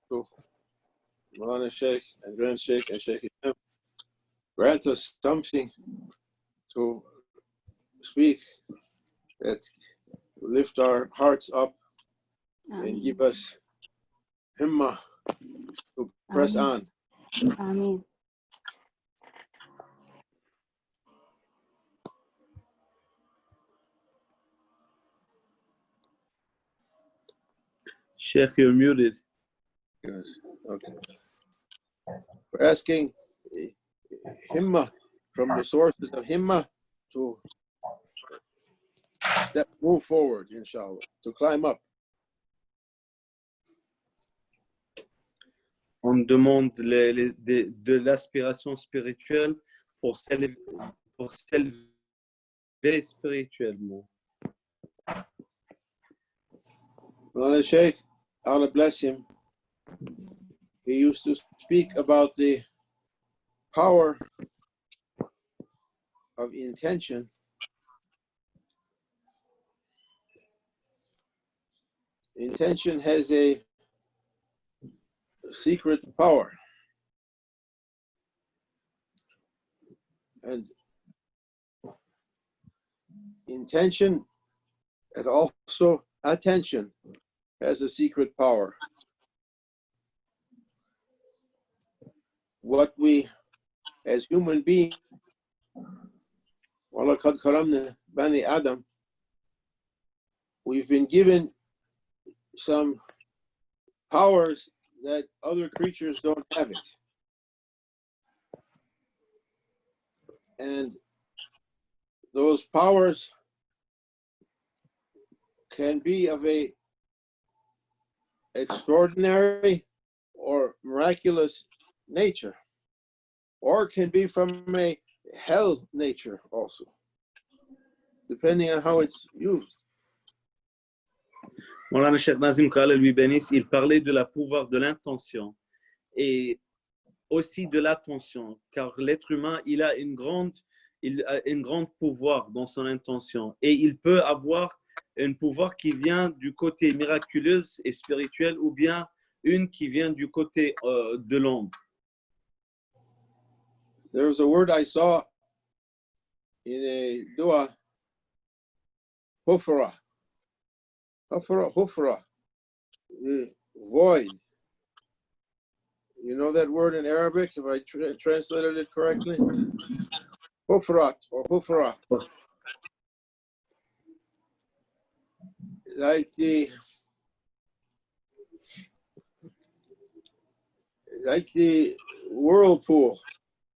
to Maulana Sheikh and Grand Sheikh and Sheikh Imam. Grant us something to speak that will lift our hearts up and give us himmah to press on. Amen. Sheikh, you're muted. Yes. Okay. We're asking himmah from the sources of himmah to move forward, inshallah, to climb up. On demande de l'aspiration spirituelle pour s'élever spirituellement. Maulana Sheikh, Allah bless him, he used to speak about the power of intention. Intention has a secret power. And intention and also attention has a secret power. What we, as human beings, وَلَقَدْ كَرَمْنَا بَنِي Adam, we've been given some powers that other creatures don't have it. And those powers can be of a extraordinary or miraculous nature, or can be from a hell nature also, depending on how it's used. Maulana Cheikh Nazim Khalil lui bénisse, il parlait de la pouvoir de l'intention et aussi de l'attention, car l'être humain, il a une grande pouvoir dans son intention et il peut avoir un pouvoir qui vient du côté miraculeux et spirituel ou bien une qui vient du côté de l'ombre. There was a word I saw in a dua, hufra. Hufra, the void. You know that word in Arabic, if I translated it correctly? Hufrat or hufra. Like the whirlpool,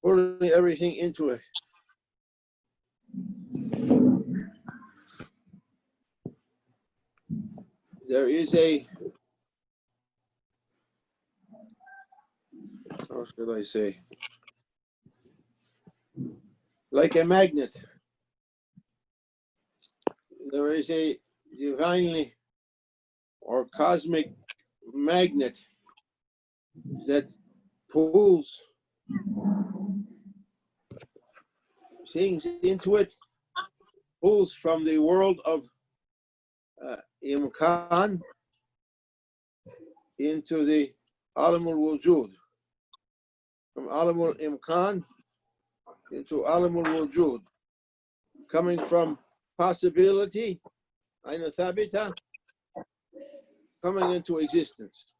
putting everything into it. There is a, how should I say, like a magnet. There is a divinely or cosmic magnet that pulls things into it, pulls from the world of Imkan into the Alamul Wujud, from Alamul Imkan into Alamul Wujud, coming from possibility, Aina Thabita, coming into existence.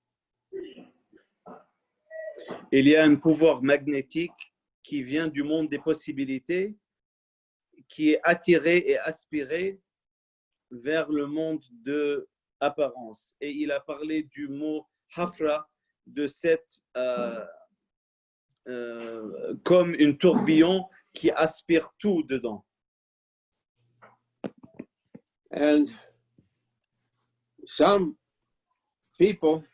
Il y a un pouvoir magnétique qui vient du monde des possibilités, qui est attiré et aspiré vers le monde de apparence. Et il a parlé du mot hafra, de cette comme une tourbillon qui aspire tout dedans. And some people,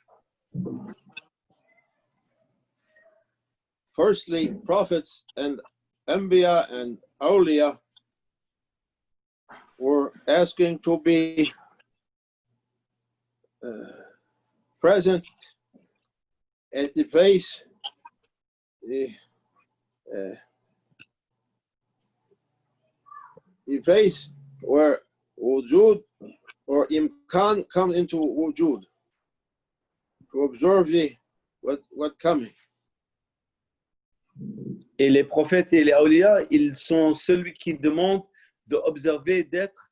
firstly, prophets and Anbiya and Awliya, were asking to be present at the place, the place where wujud or imkan come into wujud, to observe what coming. Et les prophètes et les awliya, ils sont celui qui demande d'observer, d'être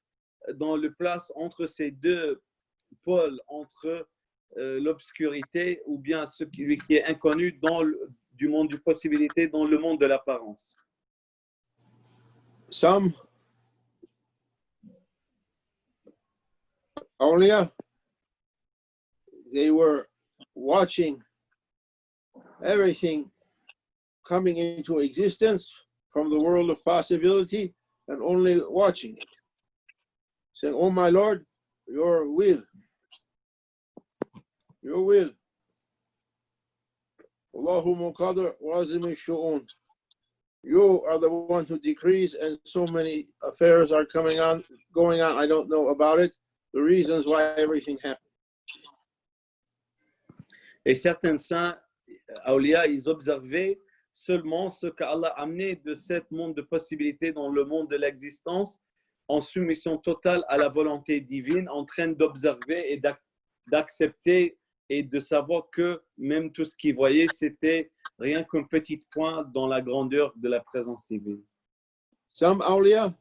dans le place entre ces deux pôles, entre l'obscurité ou bien celui qui est inconnu du monde du possibilité, dans le monde de l'apparence. Some awliya, they were watching everything coming into existence from the world of possibility and only watching it, saying, "Oh my Lord, your will, your will. Allahumma qadr wa azimi shu'un." You are the one who decrees, and so many affairs are going on. I don't know about it, the reasons why everything happened. Et certains saints, awliya, ils observaient seulement ce qu'Allah a amené de ce monde de possibilités dans le monde de l'existence, en soumission totale à la volonté divine, en train d'observer et d'accepter et de savoir que même tout ce qu'ils voyaient, c'était rien qu'un petit point dans la grandeur de la présence divine. Some awliya,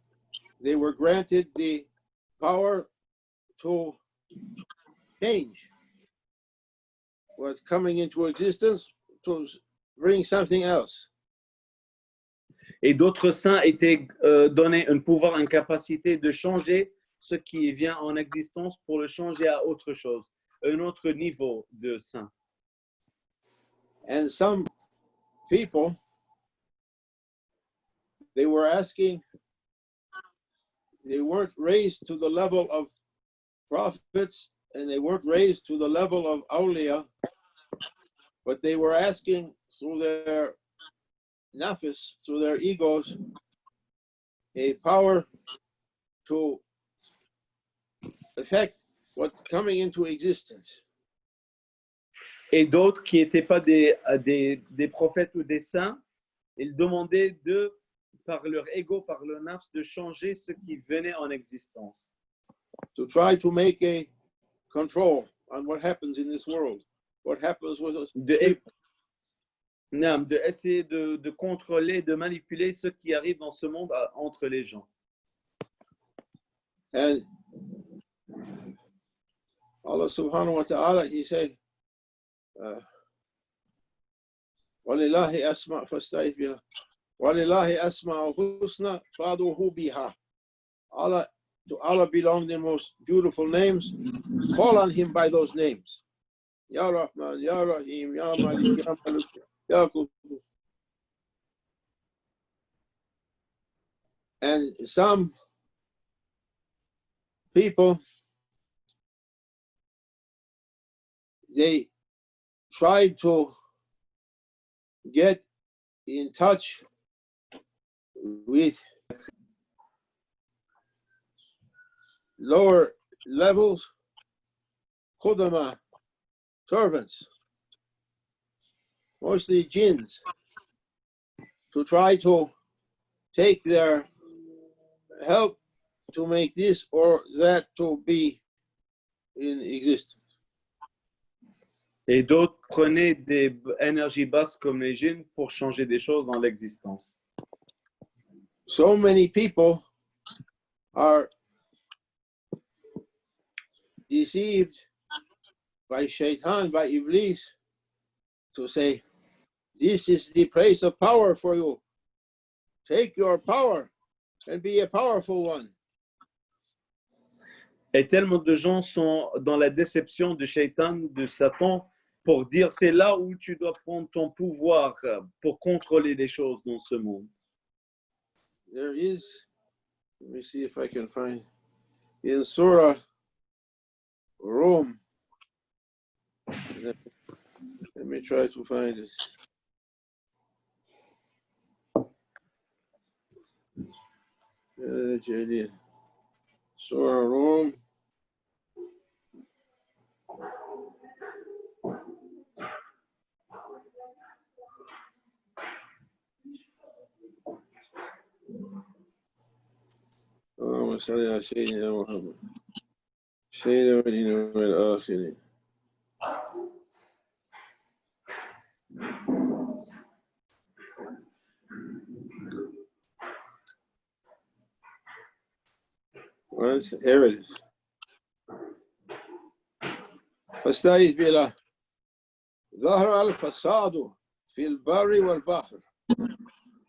they were granted the power to change what's coming into existence to bring something else. Et d'autres saints étaient donnés un pouvoir, une capacité de changer ce qui vient en existence pour le changer à autre chose, un autre niveau de saint. And some people, they were asking, they weren't raised to the level of prophets and they weren't raised to the level of awliya, but they were asking through their nafs, through their egos, a power to affect what's coming into existence. Et d'autres qui n'étaient pas des prophètes ou des saints, ils demandaient par leur ego, par leur nafs, de changer ce qui venait en existence. To try to make a control on what happens in this world, what happens with us. De essayer de contrôler, de manipuler ce qui arrive dans ce monde entre les gens. And Allah subhanahu wa ta'ala, he said, وَلِلَّهِ أَسْمَعْ فَاسْتَعِذْ بِهَا وَلِلَّهِ أَسْمَعُ الْحُسْنَى فَادْعُوهُ بِهَا. To Allah belong the most beautiful names. Call on Him by those names. Ya Rahman, Ya Rahim, Ya Malik, Ya Malik, Ya Qudus. And some people, they tried to get in touch with lower levels, Qudama, servants, mostly jinns, to try to take their help to make this or that to be in existence. Et d'autres prenaient des énergies basses comme les djinns pour changer des choses dans l'existence. So many people are deceived by Shaitan, by Iblis, to say, this is the place of power for you. Take your power and be a powerful one. Et tellement de gens sont dans la déception de Shaitan, de Satan, pour dire c'est là où tu dois prendre ton pouvoir pour contrôler les choses dans ce monde. There is, let me see if I can find, in Surah Rum, let me try to find it. Surah Rum. اللهم صل على سيدنا محمد سيد الأولين والآخرين Here it is. فاستعيذ بالله. ظهر الفساد في البر والبحر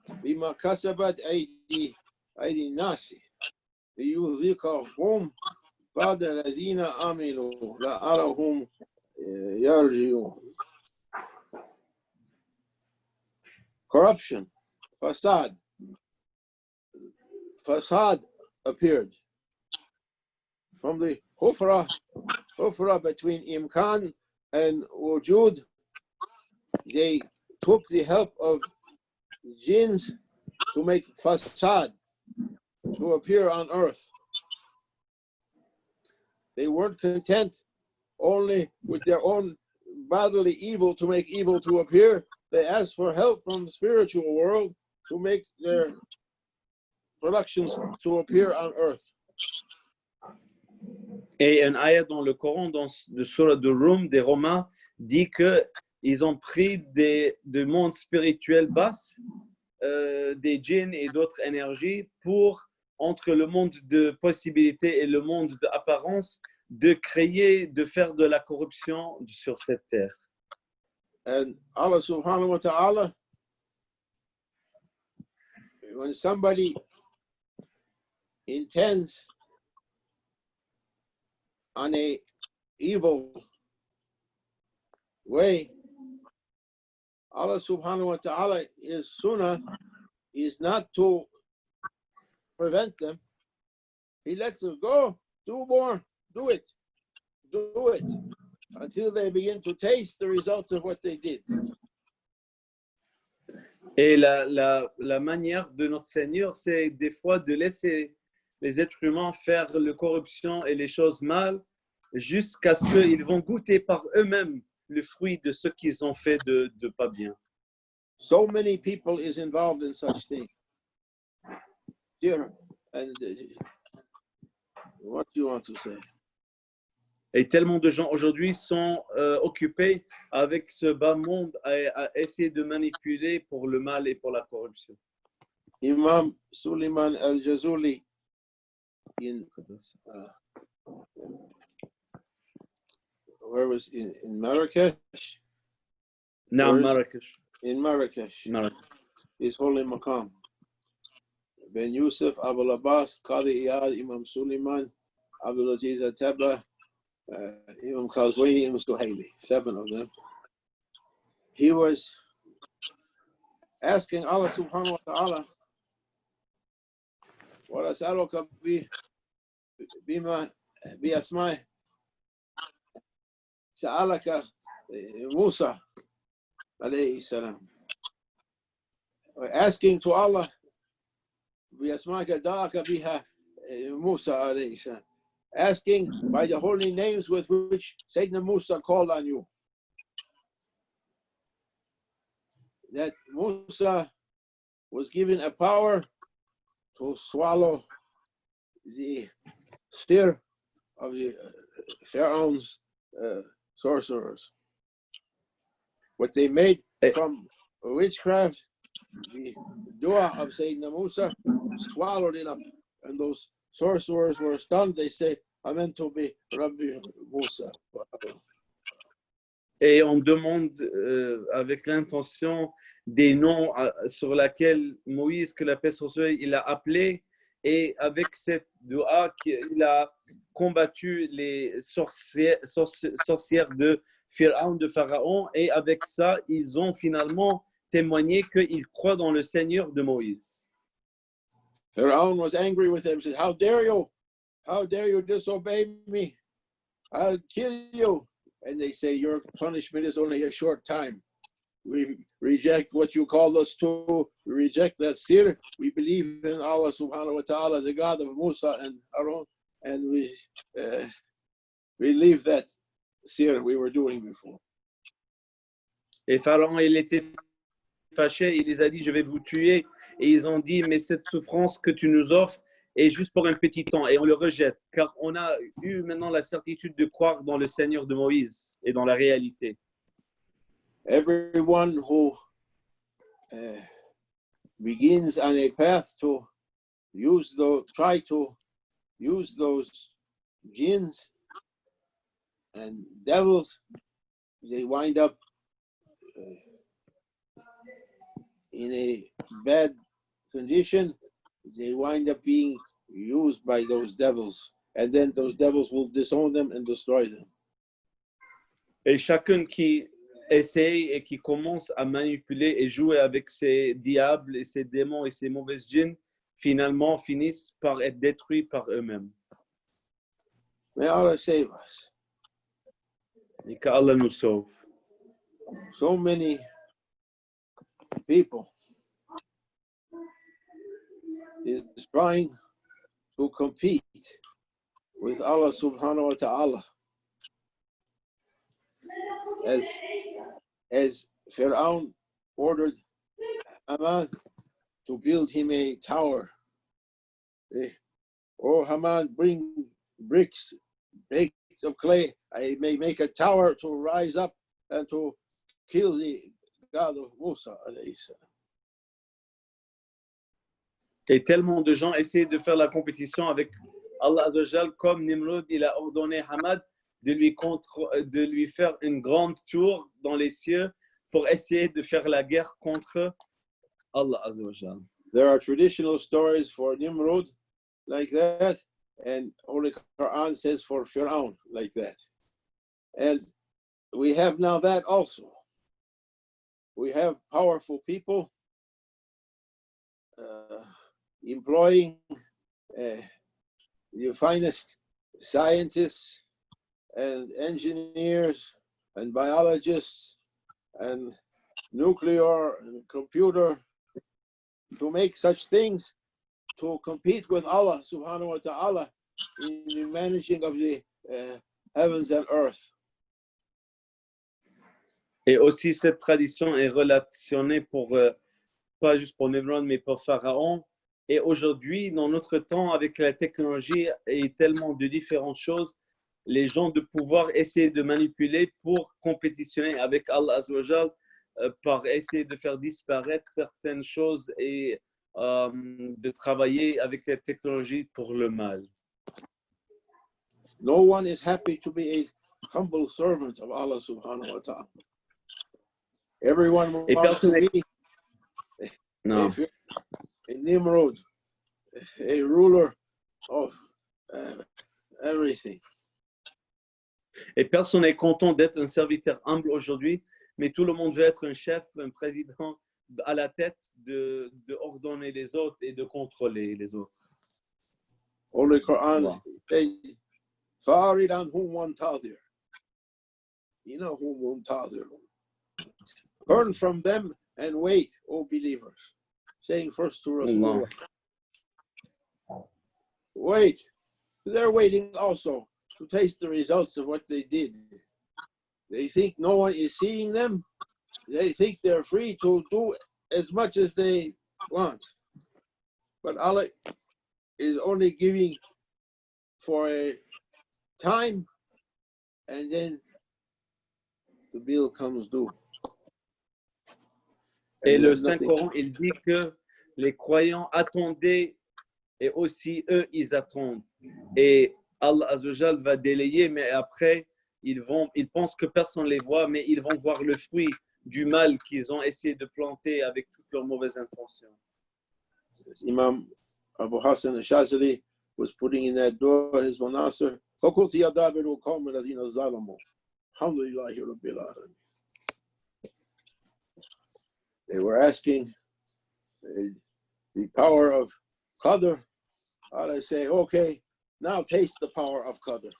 بما كسبت أيدي الناس ليذيقهم بعد الذين عملوا لعلهم يرجعون. Corruption, fasad appeared from the hufra between Imkan and Wujud. They took the help of jinns to make fasad to appear on earth. They weren't content only with their own bodily evil to make evil to appear. They asked for help from the spiritual world to make their productions to appear on earth. Et un ayat dans le Coran, dans le surah de Rum, des Romains, dit que ils ont pris des mondes spirituels basses, des djinns et d'autres énergies pour, entre le monde de possibilités et le monde d'apparence, de créer, de faire de la corruption sur cette terre. And Allah subhanahu wa ta'ala, when somebody intends on a evil way, Allah subhanahu wa ta'ala, his sunnah is not to prevent them. He lets them go, do more, do it, until they begin to taste the results of what they did. Et la manière de notre Seigneur, c'est des fois de laisser les êtres humains faire la corruption et les choses mal jusqu'à ce qu'ils vont goûter par eux-mêmes le fruit de ce qu'ils ont fait de pas bien. So many people is involved in such things. Here, and what do you want to say? Et tellement de gens aujourd'hui sont occupés avec ce bas monde à essayer de manipuler pour le mal et pour la corruption. Imam Suleiman al-Jazuli in where was in Marrakesh? Naam, Marrakesh. In Marrakesh. His holy maqam. Ben Yusuf, Abul Abbas, Qadi Iyad, Imam Suleiman, Abdul Aziz Ataba, Imam Khazwini, Imam Suhaili, 7 of them. He was asking Allah subhanahu wa ta'ala, وَلَسْأَلُكَ بِأَسْمَائِ سَأَلَكَ Musa alayhi salam. Asking to Allah, بِأَسْمَائِكَ دَعَكَ بِهَا Musa alayhi salam. Asking by the holy names with which Sayyidina Musa called on you. That Musa was given a power to swallow the steer of the Pharaoh's sorcerers. What they made from witchcraft, the dua of Sayyidina Musa, swallowed it up. And those sorcerers were stunned. They say, Amen to be Rabbi Musa. Et on demande avec l'intention des noms sur lesquels Moïse, que la paix soit sur lui, il a appelé, et avec cette dua qu'il a combattu les sorcières de Pharaon, et avec ça, ils ont finalement témoigné qu'ils croient dans le Seigneur de Moïse. Pharaoh was angry with them. He said, How dare you disobey me? I'll kill you. And they say, your punishment is only a short time. We reject what you called us to. We reject that sir. We believe in Allah subhanahu wa ta'ala, the God of Musa and Aaron, and we leave that sir we were doing before. Et Pharaon, il était fâché, il les a dit, je vais vous tuer. Et ils ont dit, mais cette souffrance que tu nous offres est juste pour un petit temps, et on le rejette, car on a eu maintenant la certitude de croire dans le Seigneur de Moïse et dans la réalité. Everyone who begins on a path to try to use those jinns and devils, they wind up in a bad condition. They wind up being used by those devils, and then those devils will disown them and destroy them. Et chacun qui essaye et qui commence à manipuler et jouer avec ces diables et ces démons et ces mauvaises djinns, finalement finissent par être détruits par eux-mêmes. May Allah save us. Et qu'Allah nous sauve. So many people is trying to compete with Allah subhanahu wa ta'ala. As Fir'aun ordered Haman to build him a tower. Oh, Haman, bring bricks, baked of clay. I may make a tower to rise up and to kill the God of Musa alayhi salam. Et tellement de gens essaient de faire la compétition avec Allah Azza wa Jal, comme Nimrod, il a ordonné Hamad de lui faire une grande tour dans les cieux pour essayer de faire la guerre contre Allah Azza wa Jal. There are traditional stories for Nimrod like that, and Holy Quran says for Fir'aun like that. And we have now that also. We have powerful people employing the finest scientists and engineers and biologists and nuclear and computer to make such things to compete with Allah subhanahu wa ta'ala in the managing of the heavens and earth. Et aussi, cette tradition est relationnée pour, pas juste pour Nimrod, mais pour Pharaon. Et aujourd'hui, dans notre temps, avec la technologie et tellement de différentes choses, les gens de pouvoir essayer de manipuler pour compétitionner avec Allah Azza wa Jal, par essayer de faire disparaître certaines choses et de travailler avec la technologie pour le mal. No one is happy to be a humble servant of Allah subhanahu wa ta'ala. Everyone wants to be a Nimrod, a ruler of everything. Et personne n'est content d'être un serviteur humble aujourd'hui, mais tout le monde veut être un chef, un président à la tête de ordonner les autres et de contrôler les autres. Holy Quran says, "Farid anhum wantazir." You know whom wantazir. Turn from them and wait, O believers. Saying first to Rasulullah. Wait. They're waiting also to taste the results of what they did. They think no one is seeing them. They think they're free to do as much as they want. But Allah is only giving for a time, and then the bill comes due. Et le Saint-Coran, il dit que les croyants attendaient et aussi eux, ils attendent. Et Allah Azza wa Jal va délayer, mais après, ils pensent que personne ne les voit, mais ils vont voir le fruit du mal qu'ils ont essayé de planter avec toutes leurs mauvaises intentions. Imam Abu Hassan al-Shazali was putting in that dua, his Nasr, فَقُلْتِ يَا دَابِرُ الْقَوْمِ الَّذِينَ ظَلَمُوا الْحَمْدُ لِلَّهِ رَبِّ الْعَالَمِينَ. They were asking the power of Qadr. I say, okay, now taste the power of Qadr.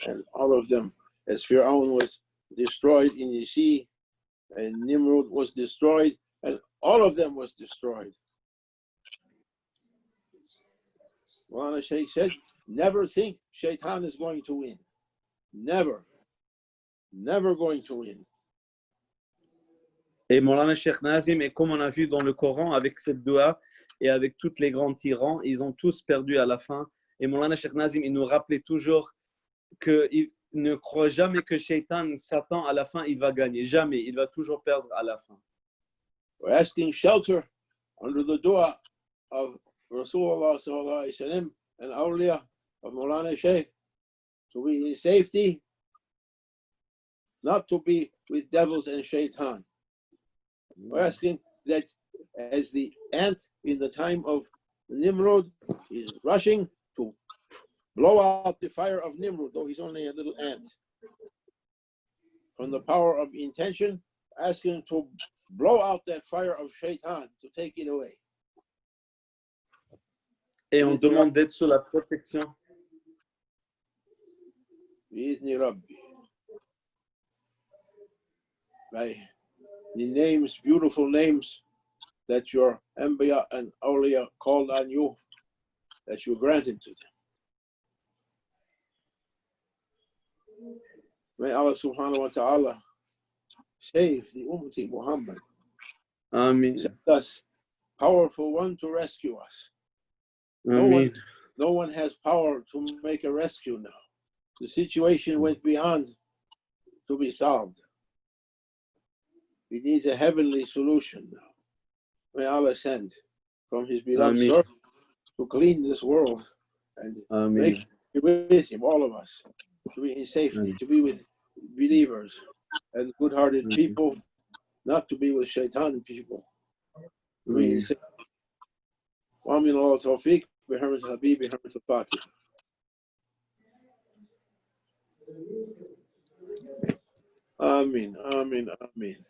And all of them, as Fir'aun was destroyed in the sea, and Nimrod was destroyed, and all of them was destroyed. Maulana Shaykh said, never think Shaitan is going to win. Never. Never going to win. Et Maulana Sheikh Nazim, et comme on a vu dans le Coran, avec cette dua et avec tous les grands tyrans, ils ont tous perdu à la fin. Et Maulana Sheikh Nazim, il nous rappelait toujours qu'il ne croit jamais que Shaitan, Satan, à la fin, il va gagner. Jamais. Il va toujours perdre à la fin. We're asking shelter under the dua of Rasulullah sallallahu alaihi wasallam and awliya of Maulana Shaykh to be in safety, not to be with devils and shaitan. We're asking that as the ant in the time of Nimrod is rushing to blow out the fire of Nimrod, though he's only a little ant, from the power of intention, asking to blow out that fire of shaitan, to take it away. Et on demande d'être sous la protection. بإذن ربي. By the names, beautiful names that your Anbiya and Awliya called on you, that you granted to them. May Allah subhanahu wa ta'ala save the Ummati Muhammad. Amen. Send us powerful one to rescue us. Amen. No one has power to make a rescue now. The situation went beyond to be solved. It needs a heavenly solution now. May Allah send from His beloved Amen. source to clean this world and make Amen. it with Him, all of us, to be in safety, Amen. to be with believers and good-hearted Amen. people, not to be with shaitan people, to be in Amen. safety. وَمِنَ اللَّهِ تَوْفِيقٍ بِحُرْمَةِ الْحَبِيبِ بِحُرْمَةِ الْفَاتِحِ. Amin, amin, amin.